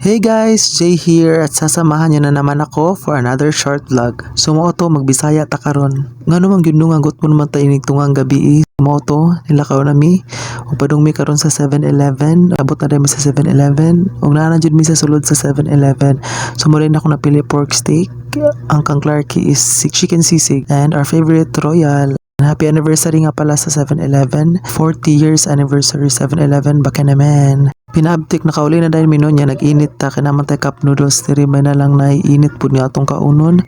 Hey guys, Jay here at sasamahan niyo na naman ako for another short vlog. Sumoto magbisaya ta karon. Ngano man gyud nga gut mo naman ta inig tungang gabi. Sumoto nilakaw na mi ug padung mi karon sa 7-Eleven. Abot na dai mi sa 7-Eleven ug naa na jud mi sa sulod sa 7-Eleven. So mo rin ako napili pork steak. Ang kang Clarky is chicken sisig and our favorite royal. Happy anniversary nga pala sa 7-Eleven. 40 years anniversary 7-Eleven. Baka naman. Pinabtik na kauli na dahil minon niya nag-init ta kinaman tay cup noodles diri may na lang naiinit pud nga atong kaunon.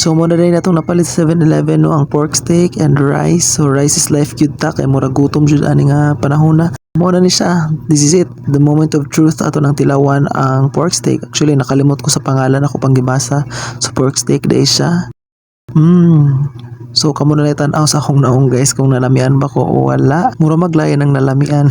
So mo na dahil natong napalit sa 7-Eleven no ang pork steak and rice. So rice is life gyud ta kay mura gutom jud ani nga panahon na. Mo na ni siya. This is it. The moment of truth ato nang tilawan ang pork steak. Actually nakalimot ko sa pangalan ako pang gibasa. So pork steak day siya. So kamo na tan-aw sa akong naong guys kung nalamian ba ko o wala. Mura maglayan ang nalamian.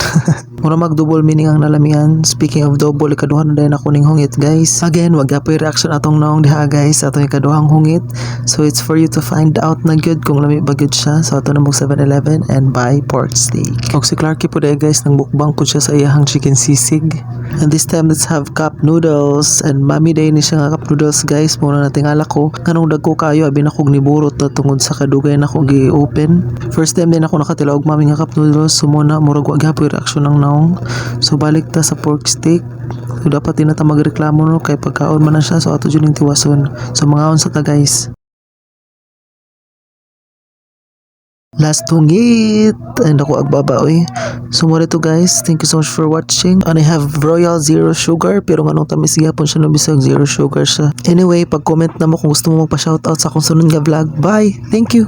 Mura mag double meaning ang nalamian. Speaking of double, ikaduhan na din ako ning hungit guys. Again, wag gapoy reaction atong naong diha guys atong ikaduhang hungit. So it's for you to find out na good kung lami ba good siya. So ato na mong 7-Eleven and buy pork steak. Og si Clarky po dahil guys nang mukbang po siya sa iyahang chicken sisig. And this time let's have cup noodles and mami day ni siya nga cup noodles guys. Muna na tingala ko kanong dagko kayo abi na kog niburot na tungod sa kadugay na ko gi-open. First time din ako nakatilaw og mami nga cup noodles. So muna murag wa gapoy reaction ng naong. So balik ta sa pork steak. So dapat din na ta magreklamo no kay pagkaon man na siya so ato jud ning tiwason. So mangaon sa ta guys. Last hungit and ako agbaba oy. So mo to guys, thank you so much for watching. And I have Royal Zero Sugar pero nganong tamis gyapon siya no bisag zero sugar siya. Anyway, pag-comment na mo kung gusto mo magpa-shoutout sa akong sunod nga vlog. Bye. Thank you.